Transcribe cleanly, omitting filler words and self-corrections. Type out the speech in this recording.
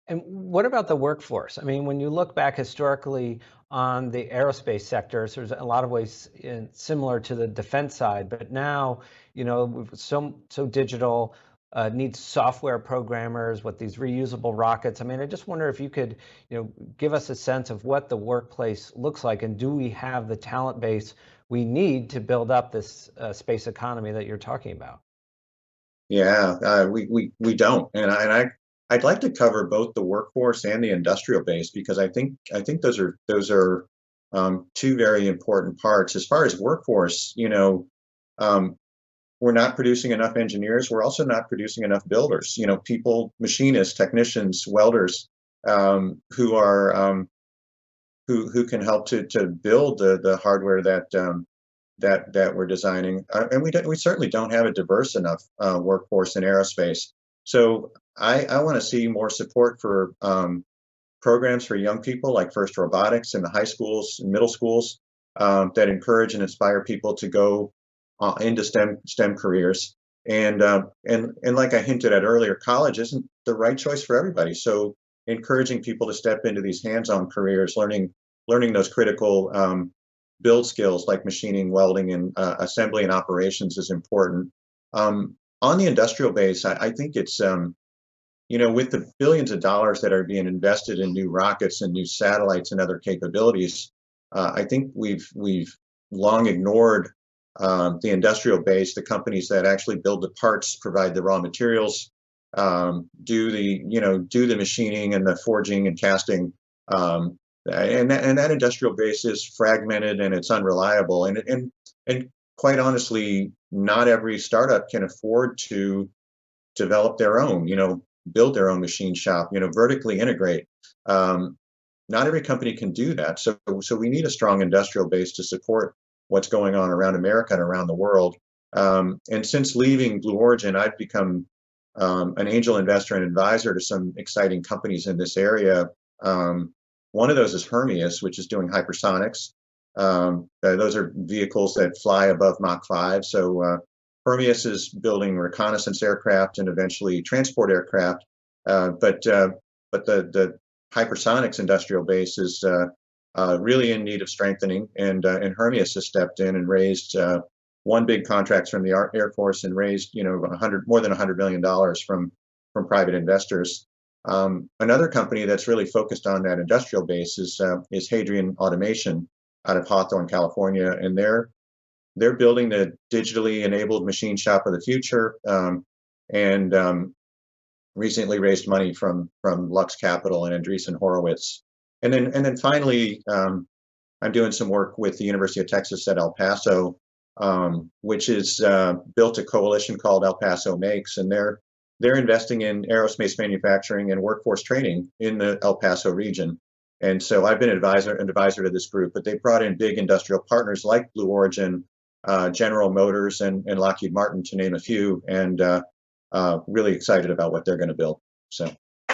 And what about the workforce? I mean, when you look back historically on the aerospace sectors, there's a lot of ways similar to the defense side, but now, so digital, needs software programmers with these reusable rockets. I mean, I just wonder if you could, give us a sense of what the workplace looks like, and do we have the talent base we need to build up this space economy that you're talking about? Yeah, we don't, I'd like to cover both the workforce and the industrial base because I think those are two very important parts. As far as workforce, um, we're not producing enough engineers. We're also not producing enough builders. People, machinists, technicians, welders, who are who can help to build the hardware that we're designing, and we certainly don't have a diverse enough workforce in aerospace. So I want to see more support for programs for young people like First Robotics in the high schools and middle schools that encourage and inspire people to go into STEM careers. And like I hinted at earlier, college isn't the right choice for everybody. So encouraging people to step into these hands-on careers, learning those critical build skills like machining, welding, and assembly and operations is important. On the industrial base, I think it's with the billions of dollars that are being invested in new rockets and new satellites and other capabilities, I think we've long ignored the industrial base, the companies that actually build the parts, provide the raw materials, do the machining and the forging and casting. And that industrial base is fragmented and it's unreliable. And quite honestly, not every startup can afford to develop their own, build their own machine shop, vertically integrate. Not every company can do that. So we need a strong industrial base to support what's going on around America and around the world. And since leaving Blue Origin, I've become an angel investor and advisor to some exciting companies in this area. One of those is Hermeus, which is doing hypersonics. Those are vehicles that fly above Mach 5. So Hermeus is building reconnaissance aircraft and eventually transport aircraft. But the hypersonics industrial base is really in need of strengthening, and Hermeus has stepped in and raised one big contract from the Air Force and raised more than $100 million from private investors. Another company that's really focused on that industrial base is Hadrian Automation out of Hawthorne, California, and they're building the digitally enabled machine shop of the future, and recently raised money from Lux Capital and Andreessen Horowitz. And then finally, I'm doing some work with the University of Texas at El Paso, which is built a coalition called El Paso Makes, and they're investing in aerospace manufacturing and workforce training in the El Paso region. And so I've been an advisor to this group, but they've brought in big industrial partners like Blue Origin, General Motors, and Lockheed Martin, to name a few, and really excited about what they're going to build. So.